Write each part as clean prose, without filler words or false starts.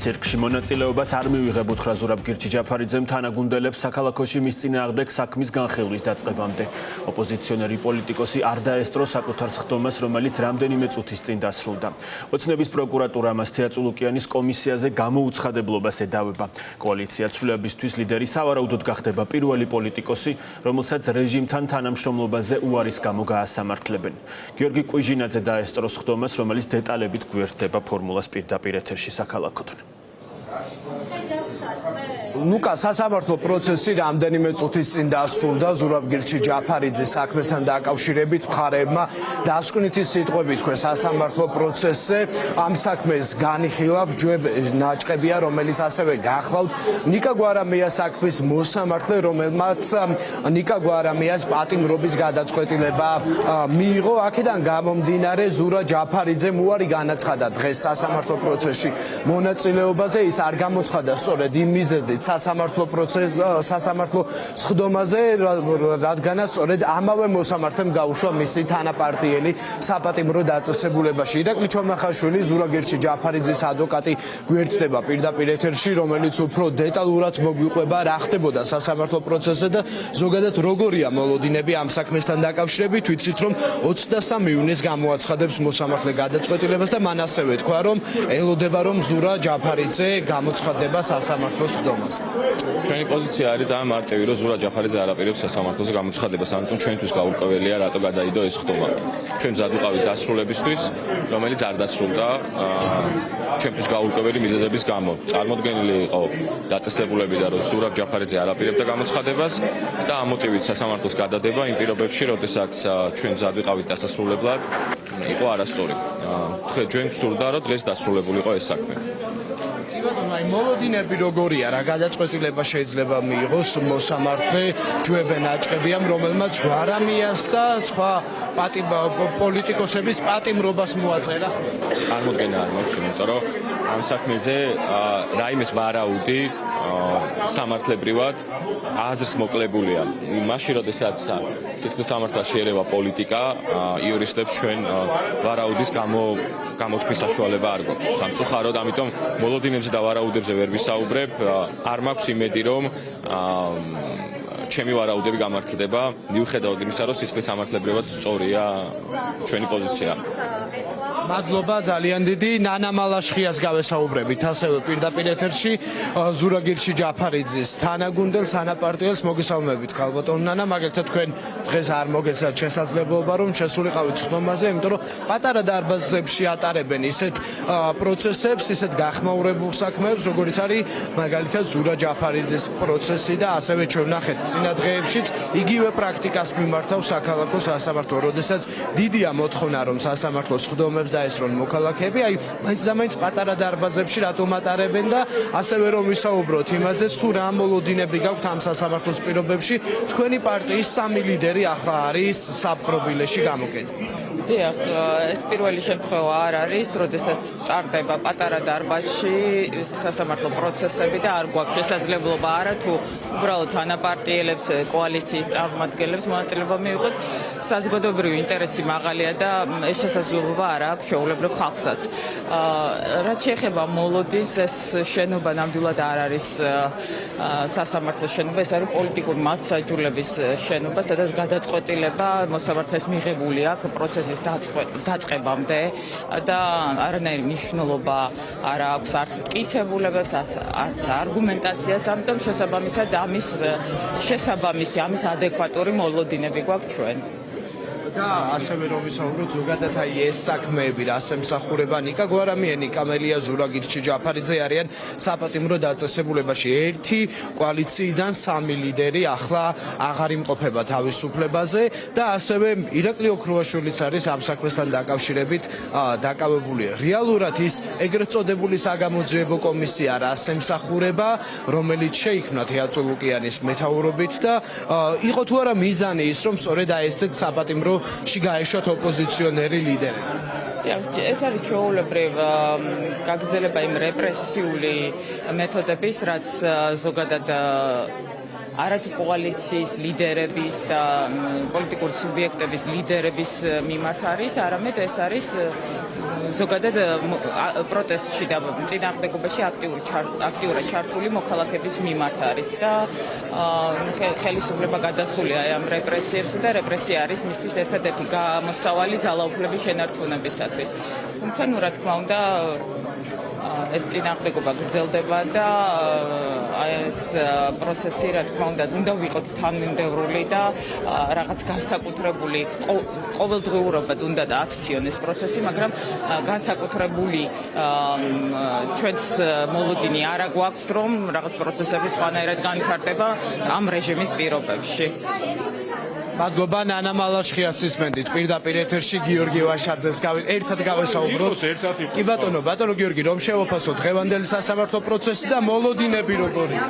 ცირკში მონაწილეობას არ მივიღებთ ზურაბ გირჩი-ჯაფარიძემ თანაგუნდელებს საქალაქოში მის წინააღმდეგ საქმის განხილვის დაწყებამდე. ოპოზიციონერი პოლიტიკოსი არ დაესწრო საკუთარ სხდომას, რომელიც რამდენიმე წუთის წინ დასრულდა. ოცნების პროკურატურა მას თეაწულუკიანის კომისიაზე გამოუცხადებლობას ედავება. კოალიცია ცვლილებისთვის ლიდერი სავარაუდოდ გახდება პირველი პოლიტიკოსი, რომელსაც რეჟიმთან თანამშრომლობაზე უარის გამო გაასამართლებენ. გიორგი კვიჟინაძე დაესწრო სხდომას, რომელიც დეტალებით გვერდება ფორმულას პირდაპირ ეთერში საქალაქოდან. ლუკა სასამართლო პროცესი რამდენიმე წუთის წინ დასრულდა ზურაბ გირჩი-ჯაფარიძის საქმესთან დაკავშირებით მხარეებმა დასკვნითი სიტყვებით თქვენ სასამართლო პროცესზე ამ საქმეს განიხილავს ჯვებ ნაჭყებია, რომელიც ასევე გახლავთ ნიკა გვარამიას საქმის მოსამართლე, რომელმაც ნიკა გვარამიას პატიმრობის გადაწყვეტილება მიიღო. აქედან გამომდინარე ზურაბ ჯაფარიძემ უარი განაცხადა დღეს სასამართლო პროცესში მონაწილეობაზე. ის არ გამოცხადა სწორედ იმ მიზეზით სასამართლო სხდომაზე, რადგანაც სწორედ ამავე მოსამართლემ გაუშვა მისი თანაპარტიელი საპატიმრო დაწესებულებაში. ირაკლი ჩომახაშვილი, ზურაბ გირჩი-ჯაფარიძის ადვოკატი გვერდდება პირდაპირ ეთერში, რომელიც უფრო დეტალურად მოგვიყვება რა ხდებოდა სასამართლო პროცესზე და ზოგადად როგორია მოლოდინები ამ საქმესთან დაკავშირებით. ვიცით, რომ 23 ივნისს გამოაცხადებს მოსამართლე გადაწყვეტილებას და მან ასევე თქვა, რომ ელოდება, რომ ზურაბ ჯაფარიძე გამოცხადდება სასამართლოს სხდომას. ჩვენი პოზიცია არის ძალიან მარტივი, რომ ზურაბ ჯაფარიძე არ აპირებს სასამართლოზე გამოცხადებას, ამიტომ ჩვენთვის გაურკვეველია, რატო გადაიდო ეს სხდომა. ჩვენ მზად ვიყავით დასრულებისთვის, რომელიც არ დასრულდა ჩვენთვის გაურკვეველი მიზეზების გამო. წარმოდგენილი იყო დაწესებულებიდან, რომ ზურაბ ჯაფარიძე არ აპირებდა გამოცხადებას და ამ მოტივით სასამართლოს გადადება იმ პირობებში, როდესაც ჩვენ მზად ვიყავით დასასრულებლად, იყო არასწორი. ჩვენ გვსურდა, რომ დღეს დასრულებულიყო ეს საქმე. მოლოდინები როგორია, რა გადაწყვეტილება შეიძლება მიიღოს მოსამართლე ჯვებ ნაჭყებიამ, რომელმაც გვარამიას და სხვა პოლიტიკოსების პატიმრობას მოაწერა? წარმოდგენა არ მაქვს, იმიტომ რომ ამ საქმეზე რაიმეს ვარაუდი სამართლებრივად აზრს მოკლებულია. მაშინ, როდესაც სისხლის სამართალში ერევა პოლიტიკა, იურისტებს ჩვენ ვარაუდის გამოთქმის საშუალება არ გვაქვს. სამწუხაროდ, ამიტომ მოლოდინებზე და ვარაუდებზე ვერ ვისაუბრებ. არ მაქვს იმედი, რომ ჩემი ვარაუდები გამართლდება, მიუხედავად იმისა, რომ სისხლის სამართლებრივად სწორია ჩვენი პოზიცია. მადლობა ძალიან დიდი. ნანა მალაშხიას გავესაუბრებით ასევე პირდაპირ ეთერში, ზურაბ გირჩი-ჯაფარიძის თანაგუნდელს, თანაპარტიელს. მოგესალმებით ქალბატონ ნანა, მაგალითად თქვენ დღეს არ მოგეცათ შესაძლებლობა, რომ შესულიყავით სხდომაზე, იმიტომ რომ პატარა დარბაზებში ატარებენ ისეთ პროცესებს, ისეთ გახმაურებულ საქმეებს, როგორიც არის მაგალითად ზურაბ ჯაფარიძის პროცესი და ასევე ჩვენ ვნახეთ წინა დღეებშიც იგივე პრაქტიკას მიმართავს საქალაქო სასამართლო, როდესაც დიდია მოთხოვნა, რომ სასამართლოს სხდომებს დაესწრონ მოქალაქეები, აი მაინც და მაინც პატარა დარბაზებში რატომ ატარებენ და ასევე რომ ვისაუბროთ იმაზეც, თუ რა მოლოდინები გაქვთ ამ სასამართლოს პირობებში. თქვენი პარტიის 3 ლიდერი ახლა არის საპყრობილეში გამოკეტილი. დიახ, ეს პირველი შემთხვევა არ არის, როდესაც ტარდება პატარა დარბაზში სასამართლო პროცესები და არ გვაქვს შესაძლებლობა არა თუ უბრალოდ თანაპარტიელებს, კოალიციის წარმომადგენლებს მონაწილეობა მიიღოთ. საზოგადოებრივი ინტერესი მაღალია და ეს შესაძლებლობა არ აქვს ჩვეულებრივ ხალხსაც. რაც შეეხება მოლოდინს, ეს შენობა ნამდვილად არ არის სასამართლოს შენობა, ეს არის პოლიტიკური მართლმსაჯულების შენობა, სადაც გადაწყვეტილება მოსამართლეს მიღებული აქვს პროცესის დაწყებამდე და არანაირი მნიშვნელობა არ აქვს არც მტკიცებულებებს, არც არგუმენტაციას, ამიტომ შესაბამისად ამის ადეკვატური მოლოდინები გვაქვს ჩვენ. და ასევე რომ ვისაუბროთ ზოგადად აი ეს საქმეები რას ემსახურება ნიკა გვარამიანი, კამელია ზურაბ გირჩი-ჯაფარიძე არიან საპატიმრო დაწესებულებაში. ერთი კოალიციიდან 3 ლიდერი ახლა აღარ იმყოფება თავისუფლებაზე და ასევე ირაკლი ოქრუაშვილიც არის ამ საქმესთან დაკავშირებით დაკავებული. რეალურად ის ეგრეთ წოდებული საგამოძიებო კომისია რას ემსახურება, რომელიც შეიქმნა თეაწულუკიანის მეთაურობით და იყო თუ არა მიზანი ის, რომ სწორედ აი ესეთ საპატიმრო შიგაეშვათ ოპოზიციონერი ლიდერი. ეს არის ჩვეულებრივ გაგრძელება იმ რეპრესიული მეთოდების, რაც ზოგადად არათი კოალიციის ლიდერების და პოლიტიკური სუბიექტების ლიდერების მიმართ არის, არამედ ეს არის ზოგადად პროტესტში და წინააღმდეგობაში აქტიურად ჩართული მოქალაქეების მიმართ არის და ხელისუფლება გადასულია ამ რეპრესიებზე და რეპრესია არის მისთვის ერთადერთი გამოსავალი ძალაუფლების შენარჩუნებისათვის. თუმცა, რა თქმა უნდა, ეს წინააღმდეგობა გრძელდება და ეს პროცესი, რა თქმა უნდა ვიყოთ თანმიმდევრული და რაღაც განსაკუთრებული ყოველდღიურობად უნდა დააქციონ ეს პროცესი, მაგრამ განსაკუთრებული ჩვენს მოლოდინი არ აგვაქვს, რომ რაღაც პროცესები სხვანაირად განვითარდება ამ რეჟიმის პირობებში. მადლობა ნანა მალაშხიას ისმენდით პირდაპირ ეთერში გიორგი ვაშაძეს ერთად გავესაუბროთ. კი ბატონო გიორგი, რომ შევაფასოთ დღევანდელი სასამართლო პროცესი და მოლოდინები როგორია?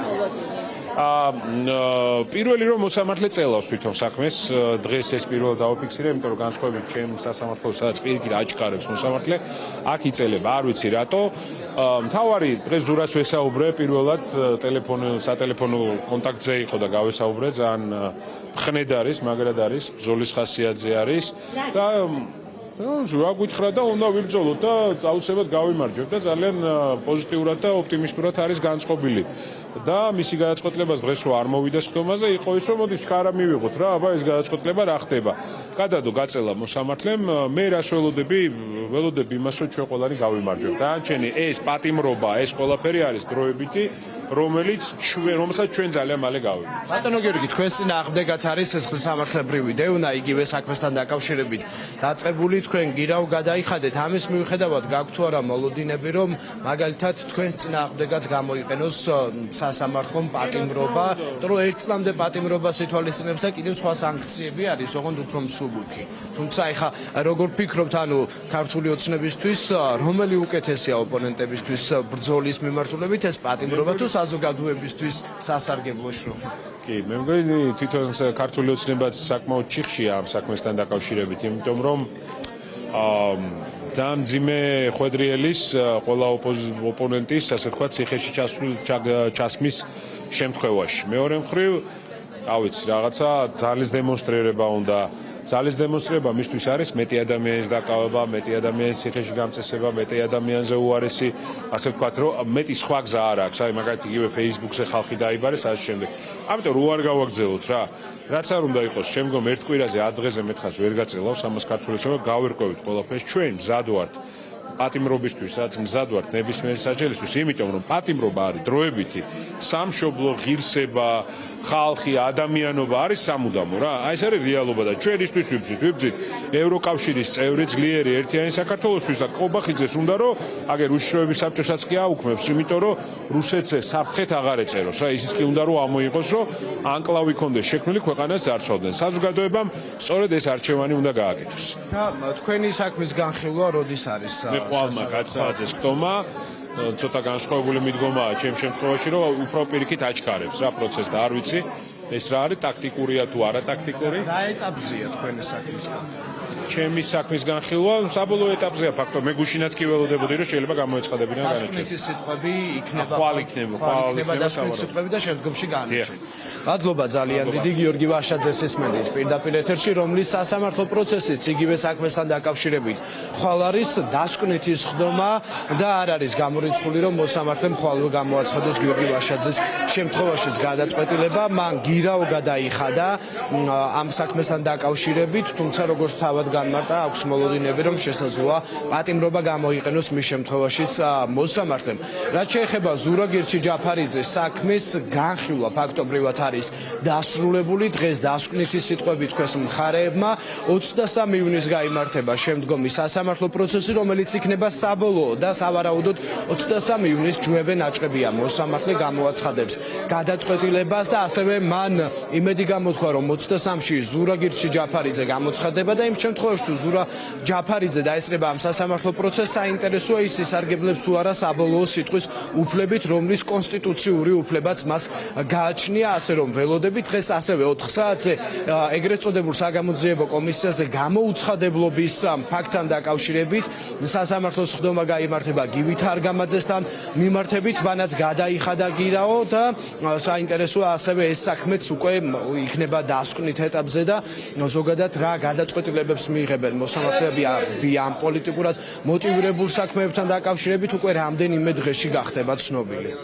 პირველი რომ მოსამართლე წელავს თვითონ საქმეს, დღეს ეს პირველად დავაფიქსირე, იმიტომ რომ განსხვავებით ჩემ სასამართლოს, სადაც პირიქით აჩქარებს მოსამართლე, აქ იწელება, არ ვიცი რატო. მთავარი დღეს ზურას ვესაუბრე, პირველად სატელეფონო კონტაქტზე იყო და გავესაუბრე, ძალიან ხნედ არის, მაგრად არის, ბრძოლის ხასიათზე არის და რა გითხრა და უნდა ვიბრძოლოთ და აუცილებლად გავიმარჯვებ და ძალიან პოზიტიურად და ოპტიმისტურად არის განწყობილი. და მისი გადაწყვეტილებას დღეს რო არ მოვიდა სხდომაზე, იყო ის რომ მოდი ჩქარა მივიღოთ რა, აბა ეს გადაწყვეტილება რა ხდება. გადადო გაწელა მოსამართლემ, მე რას ველოდები იმას რომ ჩვენ ყველანი გავიმარჯვებთ. დანარჩენი ეს პატიმრობა, ეს ყველაფერი არის დროებითი, რომელსაც ჩვენ ძალიან მალე გავიმარჯვებთ. ბატონო გიორგი, თქვენს წინააღმდეგაც არის ეს სამართლებრივი დევნა, იგივე საქმესთან დაკავშირებით დაწყებული, თქვენ გირავ გადაიხადეთ, ამის მიუხედავად გაქვთ თუ არა მოლოდინები, რომ მაგალითად თქვენს წინააღმდეგაც გამოიყენოს სასამართლომ პატიმრობა, რომ ერთ წლამდე პატიმრობას ითვალისწინებს და კიდევ სხვა სანქციები არის, ოღონდ უფრო მსუბუქი. თუმცა ეხა როგორ ფიქრობთ, ანუ ქართული ოცნებისთვის რომელი უკეთესია ოპონენტებისთვის ბრძოლის მიმართულებით, ეს პატიმრობა თუ საზოგადოებისთვის სასარგებლო შრომა? კი, მე მგონი თვითონ ქართული ოცნებაც საკმაოდ ჩიხშია ამ საქმესთან დაკავშირებით, იმიტომ რომ ძალიან მძიმე ხვედრიელის ყველა ოპონენტის, ასე ვთქვათ, ციხეში ჩასმის შემთხვევაში. მეორე მხრივ, რა ვიცი, რაღაცა ძალის დემონსტრირება უნდა. ძალის დემონსტრირება მისთვის არის მეტი ადამიანის დაკავება, მეტი ადამიანის ციხეში გამწესება, მეტი ადამიანზე უარესი, ასე ვთქვათ, რომ მეტი სხვა გზა არ აქვს. აი, მაგალითად, იგივე Facebook-ზე ხალხი დაიბარეს, ასე შემდეგ. ამიტომ რო არ გავაგრძელოთ რა. რაც არ უნდა იყოს, შემდგომ ერთ კვირაზე 10 დღეზე მეტხას ვერ გაწელავს ამას ქართული ოცნება, გავერკვევით ყველაფერს. ჩვენ მზად ვართ პატიმრობისთვის, სადაც მზად ვართ ნებისმიერი საჯელისთვის, იმიტომ რომ პატიმრობა არის დროებითი, სამშობლო, ღირსება, ხალხი, ადამიანობა არის სამუდამო რა. აი ეს არის რეალობა და ჩვენ ისთვის ვიბრძვით ევროკავშირის წევრი ძლიერი ერთიანი საქართველოსთვის და ყობახიძეს უნდა რომ აგერ უშიშროების საბჭოსაც კი აუქმებს, იმიტომ რომ რუსეთზე საფრთხეთ აღარ ეწეროს რა. ისიც კი უნდა რომ ამოიღოს, რომ ანკლავი კონდეს შექმნილი ქვეყანას ძარცვავდნენ. საზოგადოებამ სწორედ ეს არჩევანი უნდა გააკეთოს. და თქვენი საქმის განხილვა როდის არის? ხვალმა კაცსაძეს ხტომა ცოტა განსხვავებული მიდგომაა ჩემ შემთხვევაში, რომ უფრო პირიქით აჩქარებს რა პროცესს და არ ვიცი ეს რა არის ტაქტიკურია თუ არა ტაქტიკური. რა ეტაპზეა თქვენი საქმის განხილვა? ჩემი საქმის განხილვა საბოლოო ეტაპზეა ფაქტობრივად. მე გუშინაც კი ველოდებოდი რომ შეიძლება გამოეცხადებინა განაჩენი. დასკვნითი სიტყვები იქნება. ხვალ იქნება დასკვნითი სიტყვები და შემდგომში განაჩენი. მადლობა ძალიან დიდი გიორგი ვაშაძეს ისმენდით პირდაპირ ეთერში, რომლის სასამართლო პროცესიც იგივე საქმესთან დაკავშირებით ხვალ არის დასკვნითი სხდომა და არ არის გამორიცხული რომ მოსამართლემ ხვალვე გამოაცხადოს გიორგი ვაშაძეს შემთხვევაშიც გადაწყვეტილება. მან გირავ გადაიხადა ამ საქმესთან დაკავშირებით, თუმცა როგორც თავად განმარტა, აქვს მოლოდინები რომ შესაძლოა პატიმრობა გამოიყენოს მის შემთხვევაშიც მოსამართლემ. რაც შეეხება ზურაგ ჯაფარიძეს საქმის განხილვა ფაქტობრივად არის დასრულებული. დღეს დასკვნითი სიტყვები თქვენს მხარეებმა 23 ივნისს გაიმართება შემდგომი სასამართლო პროცესი, რომელიც იქნება საბოლოო და სავარაუდოდ 23 ივნისს ჯვევე ნაჭრებია მოსამართლე გამოაცხადებს გადაწყვეტილებას და ასევე მან იმედი გამოთქვა რომ 23-ში ზურაგ ჯაფარიძე გამოცხადება და იმ შემთხვევაში თუ ზურაბ ჯაფარიძე დაესწრება ამ სასამართლო პროცესს, საინტერესოა ის ისარგებლებს თუ არა საბოლოო სიტყვის უფლებით, რომლის კონსტიტუციური უფლებაც მას გააჩნია, ასე რომ ველოდებით დღეს ასევე 4 საათზე ეგრეთ წოდებულ საგამოძიებო კომისიაზე გამოუცხადებლობის ფაქტთან დაკავშირებით სასამართლოს ხდომა გაიმართება გივით არგამაძესთან მიმართებით, მანაც გადაიხადა გირაო და საინტერესოა ასევე ეს საქმეც უკვე იქნება დასკვნით ეტაპზე და ზოგადად რა გადაწყვეტილებებს მიიღებენ მოსამართლეები ამ პოლიტიკურად მოტივირებულ საქმეებთან დაკავშირებით უკვე რამდენიმე დღეში გახდება ცნობილი.